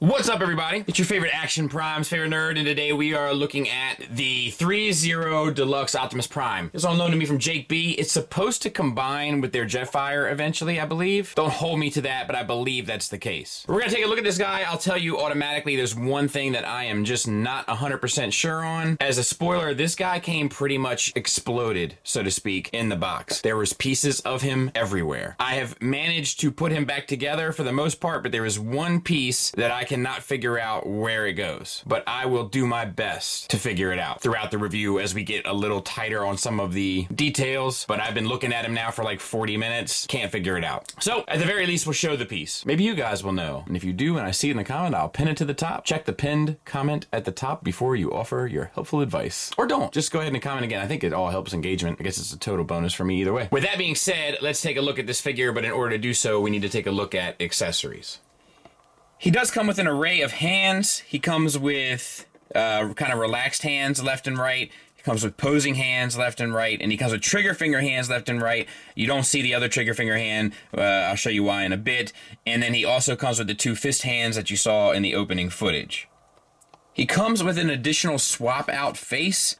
What's up, everybody? It's your favorite Action Prime's favorite nerd, and today we are looking at the ThreeZero Deluxe Optimus Prime. It's on loan to me from Jake B. It's supposed to combine with their Jetfire eventually, I believe. Don't hold me to that, but I believe that's the case. We're gonna take a look at this guy. I'll tell you automatically there's one thing that I am just not 100% sure on. As a spoiler, this guy came pretty much exploded, so to speak, in the box. There was pieces of him everywhere. I have managed to put him back together for the most part, but there is one piece that I cannot figure out where it goes, but I will do my best to figure it out throughout the review as we get a little tighter on some of the details. But I've been looking at him now for like 40 minutes, can't figure it out. So at the very least, we'll show the piece. Maybe you guys will know, and if you do and I see it in the comment, I'll pin it to the top. Check the pinned comment at the top before you offer your helpful advice, or don't. Just go ahead and comment again. I think it all helps engagement. I guess it's a total bonus for me either way. With that being said, let's take a look at this figure, but in order to do so, we need to take a look at accessories. He does come with an array of hands. He comes with kind of relaxed hands left and right. He comes with posing hands left and right. And he comes with trigger finger hands left and right. You don't see the other trigger finger hand. I'll show you why in a bit. And then he also comes with the two fist hands that you saw in the opening footage. He comes with an additional swap out face.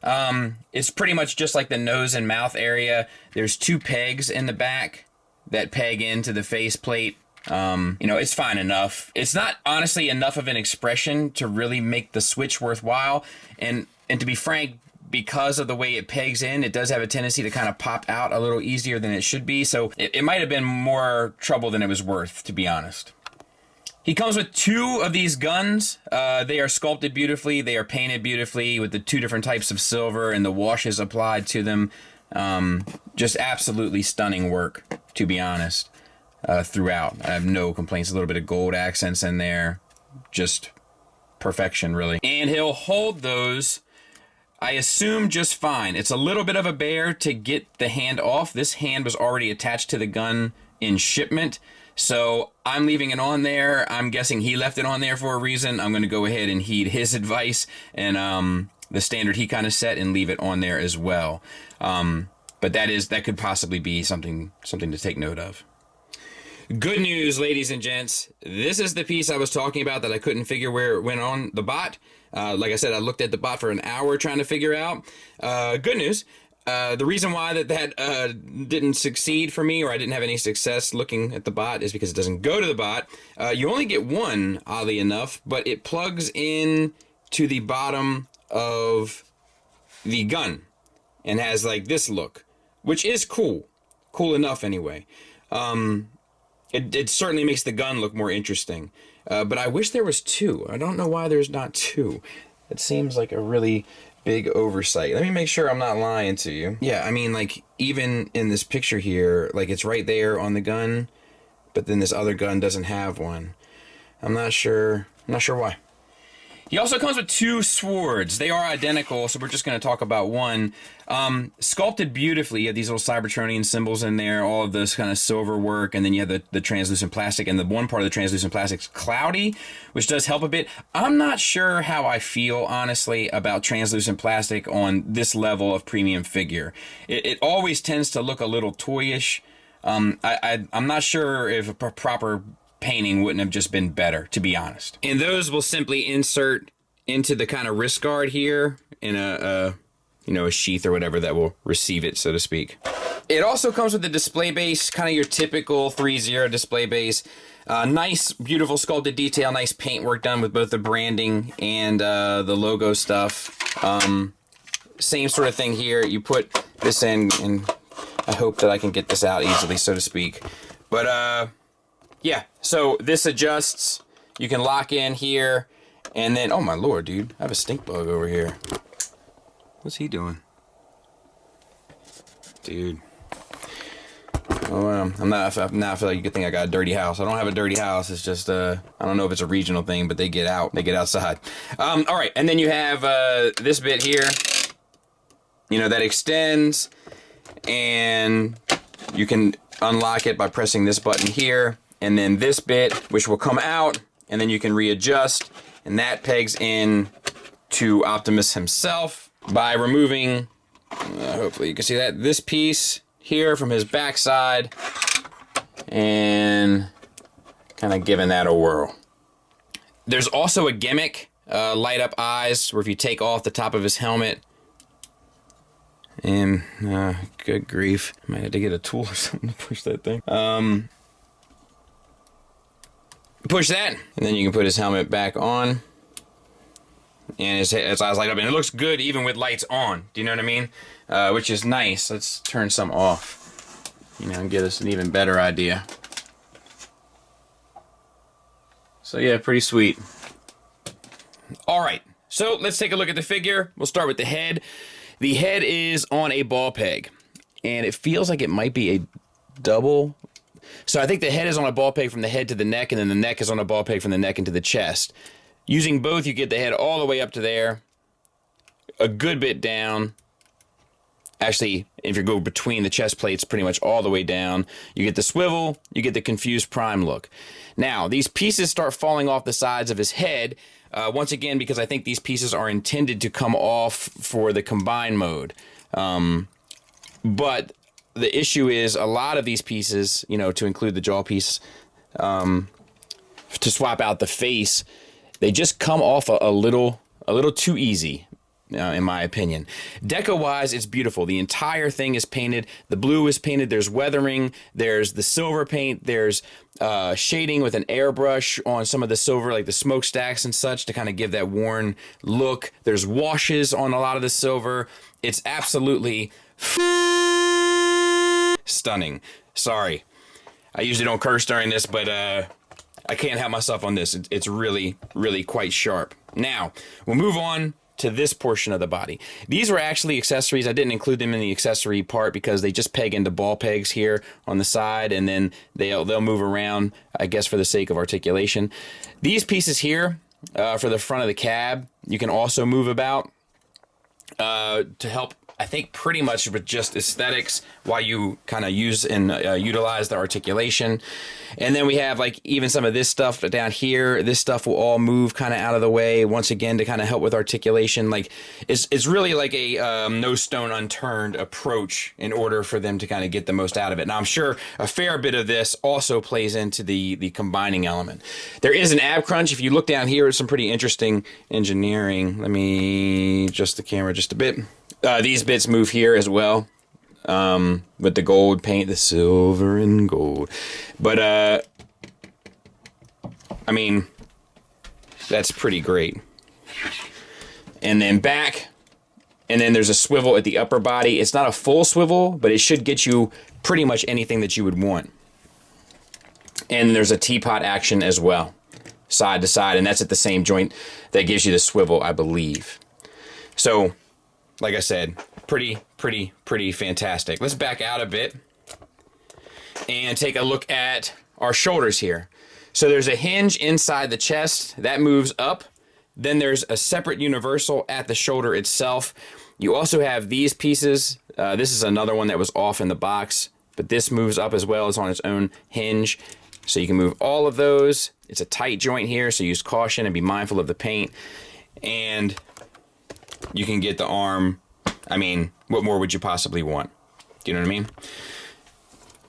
It's pretty much just like the nose and mouth area. There's two pegs in the back that peg into the face plate. You know, it's fine enough. It's not honestly enough of an expression to really make the switch worthwhile. And to be frank, because of the way it pegs in, it does have a tendency to kind of pop out a little easier than it should be. So it might have been more trouble than it was worth, to be honest. He comes with two of these guns. They are sculpted beautifully. They are painted beautifully with the two different types of silver and the washes applied to them. Just absolutely stunning work, to be honest. Throughout. I have no complaints. A little bit of gold accents in there. Just perfection, really. And he'll hold those, I assume, just fine. It's a little bit of a bear to get the hand off. This hand was already attached to the gun in shipment, so I'm leaving it on there. I'm guessing he left it on there for a reason. I'm going to go ahead and heed his advice and the standard he kind of set and leave it on there as well. But that could possibly be something to take note of. Good news, ladies and gents. This is the piece I was talking about that I couldn't figure where it went on the bot. Like I said, I looked at the bot for an hour trying to figure out. Good news. The reason why that didn't succeed for me, or I didn't have any success looking at the bot, is because it doesn't go to the bot. You only get one, oddly enough, but it plugs in to the bottom of the gun and has like this look, which is cool. Cool enough anyway. It certainly makes the gun look more interesting. But I wish there was two. I don't know why there's not two. It seems like a really big oversight. Let me make sure I'm not lying to you. Yeah, I mean, like, even in this picture here, like, it's right there on the gun, but then this other gun doesn't have one. I'm not sure why. He also comes with two swords. They are identical, so we're just going to talk about one. Sculpted beautifully. You have these little Cybertronian symbols in there, all of this kind of silver work, and then you have the translucent plastic, and the one part of the translucent plastic is cloudy, which does help a bit. I'm not sure how I feel, honestly, about translucent plastic on this level of premium figure. It always tends to look a little toyish. I'm not sure if a proper painting wouldn't have just been better, to be honest. And those will simply insert into the kind of wrist guard here in a sheath or whatever that will receive it, so to speak. It also comes with the display base, kind of your typical ThreeZero display base. Nice, beautiful sculpted detail, nice paintwork done with both the branding and the logo stuff. Same sort of thing here. You put this in, and I hope that I can get this out easily, so to speak. But yeah, so this adjusts. You can lock in here, and then, oh my lord, dude, I have a stink bug over here. What's he doing? Dude. Oh, now I feel like you could think I got a dirty house. I don't have a dirty house. It's just, I don't know if it's a regional thing, but they get out. They get outside. All right, and then you have this bit here, that extends, and you can unlock it by pressing this button here. And then this bit, which will come out, and then you can readjust, and that pegs in to Optimus himself by removing, hopefully you can see that, this piece here from his backside, and kind of giving that a whirl. There's also a gimmick, light up eyes, where if you take off the top of his helmet, and good grief, might have to get a tool or something to push that thing. Push that, and then you can put his helmet back on, and his eyes light up, and it looks good even with lights on. Do you know what I mean? Which is nice. Let's turn some off, you know, and get us an even better idea. So yeah, pretty sweet. All right, so let's take a look at the figure. We'll start with the head. The head is on a ball peg, and it feels like it might be a double. So I think the head is on a ball peg from the head to the neck, and then the neck is on a ball peg from the neck into the chest. Using both, you get the head all the way up to there, a good bit down. Actually, if you go between the chest plates, pretty much all the way down. You get the swivel, you get the confused prime look. Now, these pieces start falling off the sides of his head, once again, because I think these pieces are intended to come off for the combine mode. But the issue is a lot of these pieces, you know, to include the jaw piece, to swap out the face, they just come off a little too easy. In my opinion. Deco-wise, it's beautiful. The entire thing is painted. The blue is painted. There's weathering. There's the silver paint. There's shading with an airbrush on some of the silver, like the smokestacks and such, to kind of give that worn look. There's washes on a lot of the silver. It's absolutely stunning. Sorry. I usually don't curse during this, but I can't help myself on this. It's really, really quite sharp. Now, we'll move on to this portion of the body. These were actually accessories. I didn't include them in the accessory part because they just peg into ball pegs here on the side, and then they'll move around, I guess, for the sake of articulation. These pieces here for the front of the cab, you can also move about to help, I think, pretty much with just aesthetics while you kind of use and utilize the articulation. And then we have like even some of this stuff down here. This stuff will all move kind of out of the way once again to kind of help with articulation. Like it's really like a no stone unturned approach in order for them to kind of get the most out of it. Now I'm sure a fair bit of this also plays into the combining element. There is an ab crunch. If you look down here, it's some pretty interesting engineering. Let me adjust the camera just a bit. These bits move here as well, with the gold paint, the silver and gold. But, I mean, that's pretty great. And then back, and then there's a swivel at the upper body. It's not a full swivel, but it should get you pretty much anything that you would want. And there's a teapot action as well, side to side, and that's at the same joint that gives you the swivel, I believe. So, like I said, pretty fantastic. Let's back out a bit and take a look at our shoulders here. So there's a hinge inside the chest that moves up. Then there's a separate universal at the shoulder itself. You also have these pieces. This is another one that was off in the box, but this moves up as well. It's on its own hinge. So you can move all of those. It's a tight joint here, so use caution and be mindful of the paint. And you can get the arm. I mean, what more would you possibly want? Do you know what I mean?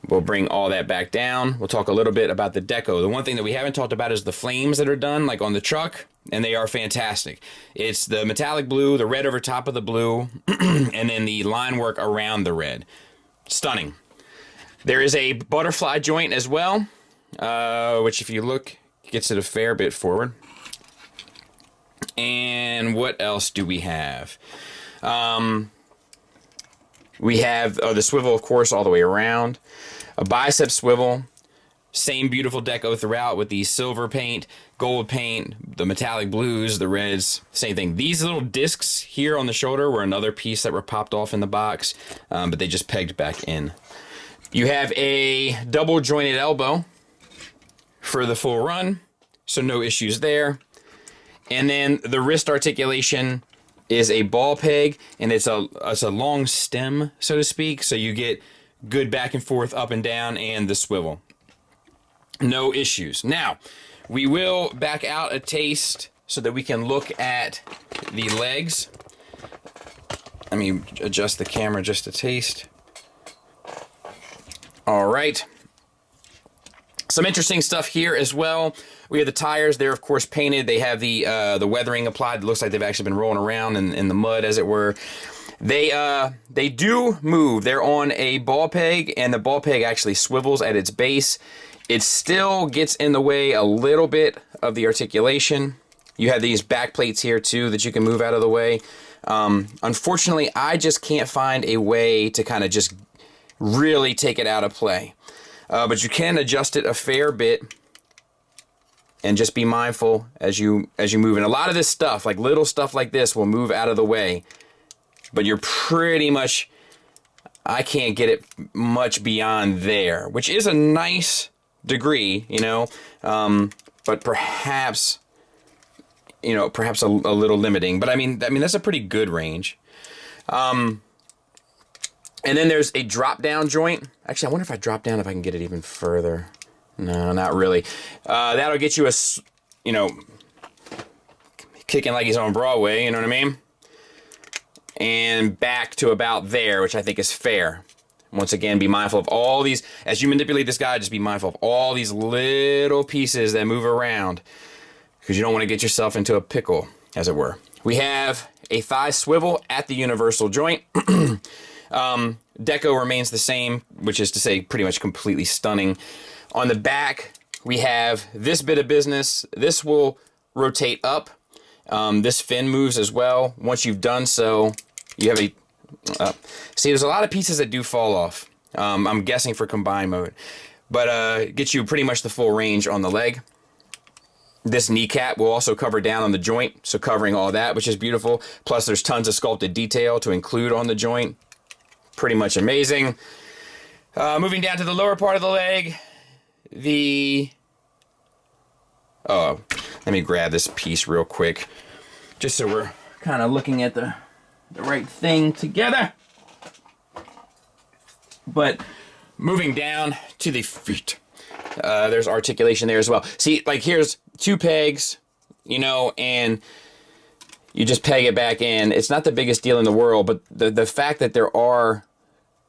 We'll bring all that back down. We'll talk a little bit about the deco. The one thing that we haven't talked about is the flames that are done, like on the truck, and they are fantastic. It's the metallic blue, the red over top of the blue, and then the line work around the red. Stunning. There is a butterfly joint as well, which if you look, gets it a fair bit forward. And what else do we have? We have the swivel, of course, all the way around. A bicep swivel. Same beautiful deco throughout with the silver paint, gold paint, the metallic blues, the reds. Same thing. These little discs here on the shoulder were another piece that were popped off in the box, but they just pegged back in. You have a double jointed elbow for the full run, so no issues there. And then the wrist articulation is a ball peg, and it's a long stem, so to speak, so you get good back and forth, up and down, and the swivel. No issues. Now, we will back out a taste so that we can look at the legs. Let me adjust the camera just a taste. All right. Some interesting stuff here as well. We have the tires. They're, of course, painted. They have the weathering applied. It looks like they've actually been rolling around in the mud, as it were. They do move. They're on a ball peg, and the ball peg actually swivels at its base. It still gets in the way a little bit of the articulation. You have these back plates here, too, that you can move out of the way. Unfortunately, I just can't find a way to kind of just really take it out of play. But you can adjust it a fair bit and just be mindful as you move. And a lot of this stuff, like little stuff like this, will move out of the way. But you're pretty much, I can't get it much beyond there, which is a nice degree, you know, but perhaps, you know, perhaps a little limiting. But I mean, that's a pretty good range. And then there's a drop down joint. Actually, I wonder if I drop down if I can get it even further. No, not really. That'll get you you know, kicking like he's on Broadway, you know what I mean? And back to about there, which I think is fair. Once again, be mindful of all these, as you manipulate this guy, just be mindful of all these little pieces that move around, because you don't want to get yourself into a pickle, as it were. We have a thigh swivel at the universal joint. Deco remains the same, which is to say pretty much completely stunning. On the back, we have this bit of business. This will rotate up. This fin moves as well. Once you've done so, you have see, there's a lot of pieces that do fall off. I'm guessing for combine mode. But gets you pretty much the full range on the leg. This kneecap will also cover down on the joint, so covering all that, which is beautiful. Plus, there's tons of sculpted detail to include on the joint. Pretty much amazing. Moving down to the lower part of the leg, let me grab this piece real quick, just so we're kind of looking at the right thing together. But moving down to the feet, there's articulation there as well. See, like here's 2 pegs, you know, and you just peg it back in. It's not the biggest deal in the world, but the fact that there are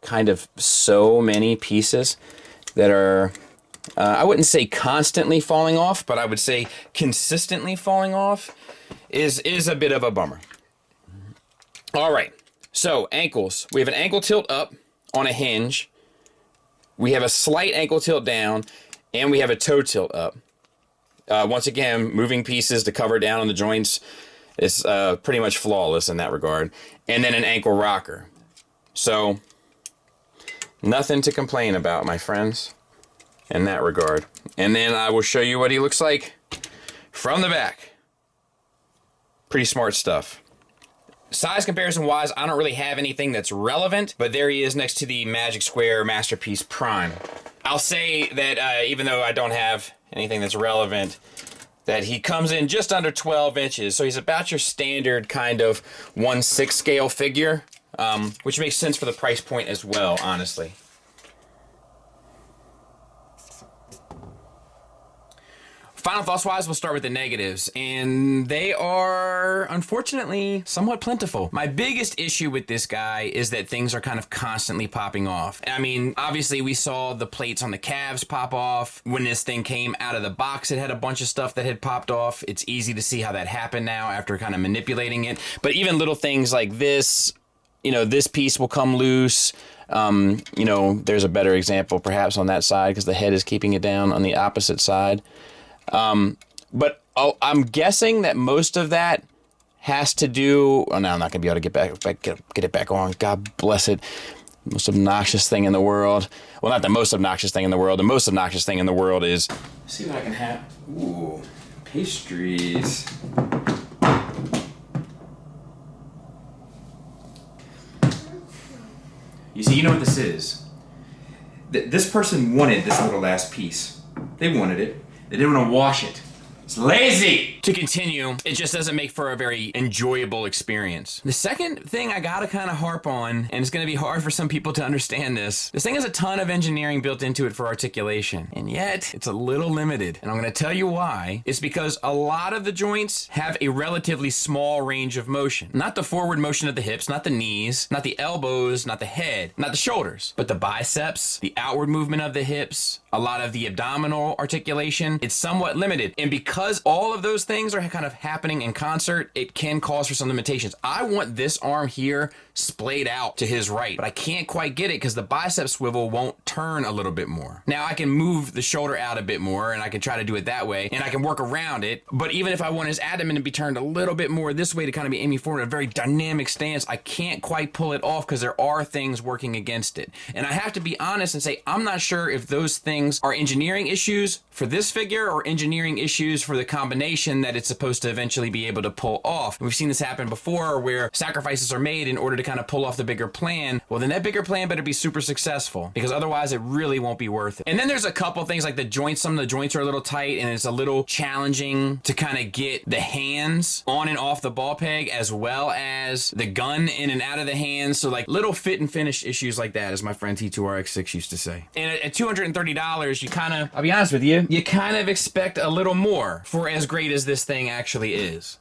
kind of so many pieces that are, I wouldn't say constantly falling off, but I would say consistently falling off is a bit of a bummer. All right, so ankles. We have an ankle tilt up on a hinge. We have a slight ankle tilt down, and we have a toe tilt up. Once again, moving pieces to cover down on the joints is pretty much flawless in that regard. And then an ankle rocker. So, nothing to complain about, my friends, in that regard. And then I will show you what he looks like from the back. Pretty smart stuff. Size comparison wise, I don't really have anything that's relevant, but there he is next to the Magic Square Masterpiece Prime. I'll say that even though I don't have anything that's relevant, that he comes in just under 12 inches, so he's about your standard kind of 1/6 scale figure, which makes sense for the price point as well, honestly. Final thoughts wise, we'll start with the negatives, and they are unfortunately somewhat plentiful. My biggest issue with this guy is that things are kind of constantly popping off. I mean, obviously we saw the plates on the calves pop off. When this thing came out of the box, it had a bunch of stuff that had popped off. It's easy to see how that happened now after kind of manipulating it. But even little things like this, you know, this piece will come loose. You know, there's a better example perhaps on that side because the head is keeping it down on the opposite side. But I'm guessing that most of that has to do. Oh, no, I'm not gonna be able to get it back on. God bless it. Most obnoxious thing in the world. Well, not the most obnoxious thing in the world. The most obnoxious thing in the world is. Let's see what I can have. Ooh, pastries. You see, you know what this is. This person wanted this little last piece. They wanted it. They didn't want to wash it. It's lazy! to continue. It just doesn't make for a very enjoyable experience. The second thing I gotta kind of harp on, and it's gonna be hard for some people to understand this thing has a ton of engineering built into it for articulation, and yet it's a little limited. And I'm gonna tell you why. It's because a lot of the joints have a relatively small range of motion. Not the forward motion of the hips, not the knees, not the elbows, not the head, not the shoulders, but the biceps, the outward movement of the hips, a lot of the abdominal articulation. It's somewhat limited. And because all of those things are kind of happening in concert, it can cause for some limitations. I want this arm here splayed out to his right, but I can't quite get it because the bicep swivel won't turn a little bit more. Now I can move the shoulder out a bit more, and I can try to do it that way, and I can work around it. But even if I want his abdomen to be turned a little bit more this way to kind of be aiming forward in a very dynamic stance, I can't quite pull it off because there are things working against it. And I have to be honest and say, I'm not sure if those things are engineering issues for this figure or engineering issues for the combination that it's supposed to eventually be able to pull off. We've seen this happen before where sacrifices are made in order to kind of pull off the bigger plan. Well, then that bigger plan better be super successful, because otherwise it really won't be worth it. And then there's a couple things like the joints. Some of the joints are a little tight, and it's a little challenging to kind of get the hands on and off the ball peg, as well as the gun in and out of the hands. So like little fit and finish issues like that, as my friend T2RX6 used to say. And at $230, you kind of, I'll be honest with you, you kind of expect a little more for as great as this thing actually is.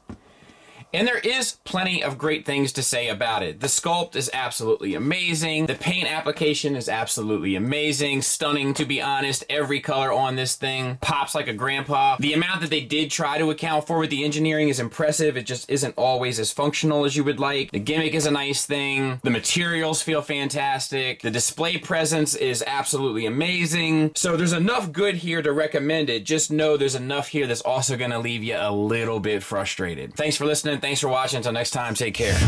And there is plenty of great things to say about it. The sculpt is absolutely amazing. The paint application is absolutely amazing. Stunning, to be honest. Every color on this thing pops like a grandpa. The amount that they did try to account for with the engineering is impressive. It just isn't always as functional as you would like. The gimmick is a nice thing. The materials feel fantastic. The display presence is absolutely amazing. So there's enough good here to recommend it. Just know there's enough here that's also going to leave you a little bit frustrated. Thanks for listening. Thanks for watching. Until next time, take care.